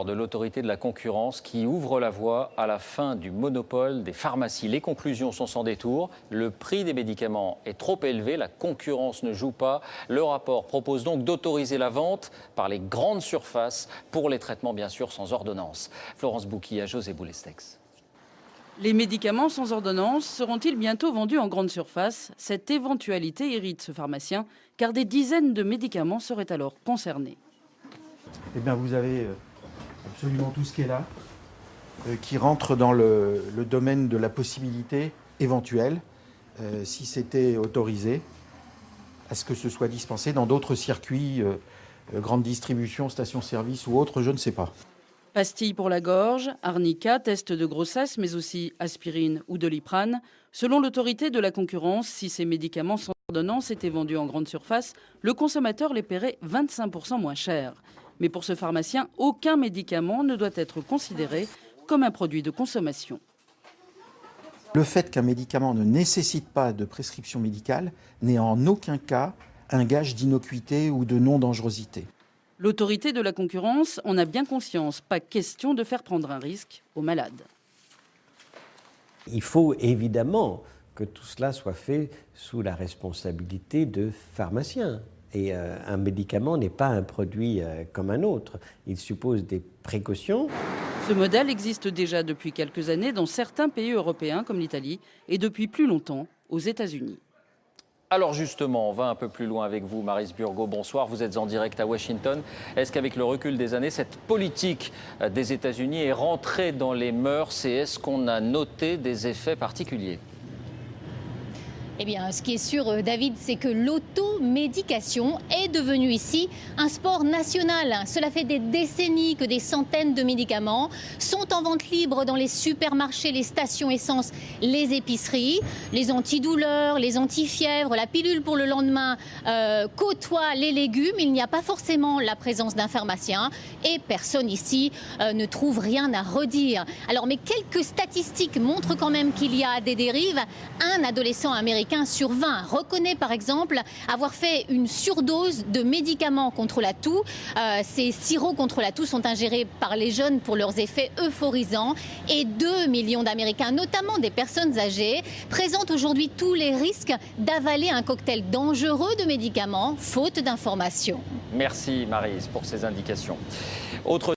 De l'autorité de la concurrence qui ouvre la voie à la fin du monopole des pharmacies. Les conclusions sont sans détour. Le prix des médicaments est trop élevé, la concurrence ne joue pas. Le rapport propose donc d'autoriser la vente par les grandes surfaces pour les traitements bien sûr sans ordonnance. Florence Bouquilla, José Boulestex. Les médicaments sans ordonnance seront-ils bientôt vendus en grande surface? Cette éventualité irrite ce pharmacien car des dizaines de médicaments seraient alors concernés. Eh bien, vous avez absolument tout ce qui est là, qui rentre dans le domaine de la possibilité éventuelle, si c'était autorisé, à ce que ce soit dispensé dans d'autres circuits, grande distribution, station-service ou autre, je ne sais pas. Pastilles pour la gorge, arnica, test de grossesse, mais aussi aspirine ou Doliprane. Selon l'autorité de la concurrence, si ces médicaments sans ordonnance étaient vendus en grande surface, le consommateur les paierait 25% moins cher. Mais pour ce pharmacien, aucun médicament ne doit être considéré comme un produit de consommation. Le fait qu'un médicament ne nécessite pas de prescription médicale n'est en aucun cas un gage d'innocuité ou de non-dangerosité. L'autorité de la concurrence en a bien conscience. Pas question de faire prendre un risque aux malades. Il faut évidemment que tout cela soit fait sous la responsabilité de pharmaciens. Et un médicament n'est pas un produit comme un autre. Il suppose des précautions. Ce modèle existe déjà depuis quelques années dans certains pays européens comme l'Italie et depuis plus longtemps aux États-Unis. Alors justement, on va un peu plus loin avec vous, Maryse Burgot. Bonsoir, vous êtes en direct à Washington. Est-ce qu'avec le recul des années, cette politique des États-Unis est rentrée dans les mœurs et est-ce qu'on a noté des effets particuliers ? Eh bien, ce qui est sûr, David, c'est que l'automédication est devenue ici un sport national. Cela fait des décennies que des centaines de médicaments sont en vente libre dans les supermarchés, les stations essence, les épiceries. Les antidouleurs, les antifièvres, la pilule pour le lendemain côtoient les légumes. Il n'y a pas forcément la présence d'un pharmacien et personne ici ne trouve rien à redire. Alors, mais quelques statistiques montrent quand même qu'il y a des dérives. Un adolescent américain sur 20 reconnaît par exemple avoir fait une surdose de médicaments contre la toux. Ces sirops contre la toux sont ingérés par les jeunes pour leurs effets euphorisants et 2 millions d'Américains, notamment des personnes âgées, présentent aujourd'hui tous les risques d'avaler un cocktail dangereux de médicaments faute d'information. Merci Maryse pour ces indications. Autre